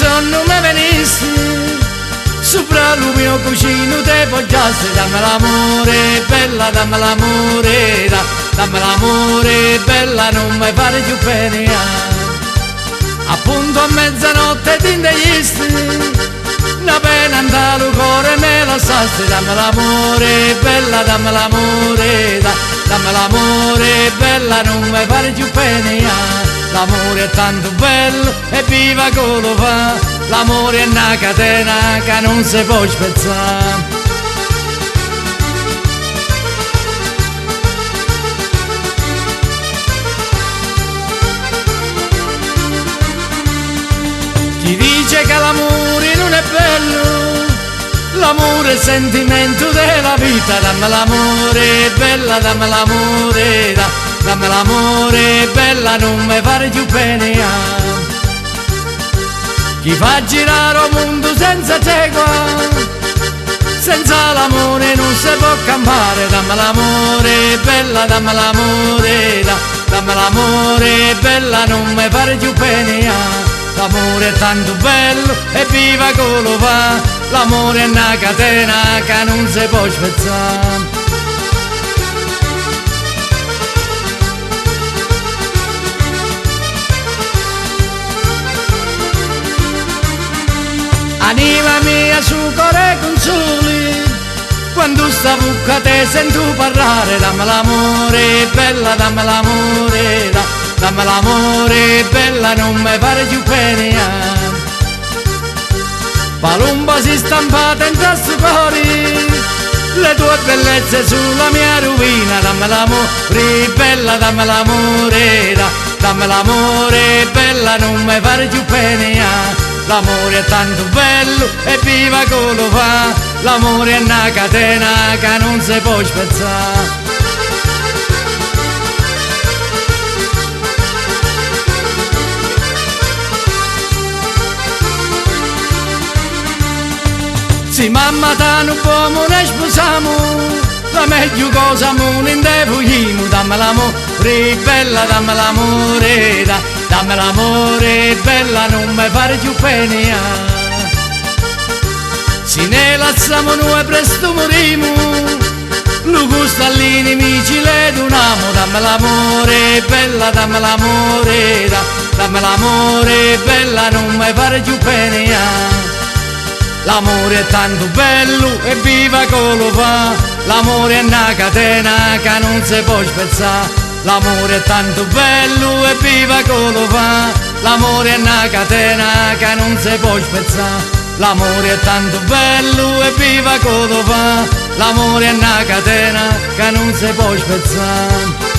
sonno mi venissi, sopra il mio cuscino te poggiassi. Dammi l'amore, bella, dammi l'amore, dammi l'amore, bella, non mi fare più pena. Appunto a mezzanotte ti indeglisti, una pena andare il cuore me la sasti. Dammi l'amore, bella, dammi l'amore, dammi l'amore, bella, non mi fare più pena. L'amore è tanto bello e viva che lo fa, l'amore è una catena che non si può spezzare. Chi dice che l'amore non è bello, l'amore è il sentimento della vita. Dammi l'amore, bella, dammi l'amore, dammi l'amore, bella, non mi fare più pena. Chi fa girare il mondo senza tregua, senza l'amore non si può campare. Dammi l'amore, bella, dammi l'amore, dammi l'amore, bella, non mi fare più pena. L'amore è tanto bello e viva che lo fa, l'amore è una catena che non si può spezzare. Anima mia su cuore consoli, quando stavo con te sento parlare. Dammi l'amore, bella, dammi l'amore, dammi l'amore, bella, non mi fare più pena. Palumba si stampata in questo cuore, le tue bellezze sulla mia rovina. Dammi l'amore, bella, dammi l'amore, dammi l'amore, bella, non mi fare più pena. L'amore è tanto bello e viva che lo fa, l'amore è una catena che non si può spezzare. Se mamma t'hanno uomo ne sposiamo, la meglio cosa mo ne indevogliamo. Dammi l'amore, bella, dammi l'amore, dammi l'amore, bella, non mi fare più pena. Se ne lasciamo noi presto morimo, lo gusto agli nemici le donamo. Dammi l'amore, bella, dammi l'amore, dammi l'amore, bella, non mi fare più pena. L'amore è tanto bello e viva che lo fa, l'amore è una catena che non si può spezzare. L'amore è tanto bello e viva che lo fa, l'amore è una catena che non si può spezzare. L'amore è tanto bello e viva che lo fa, l'amore è una catena che non si può spezzare.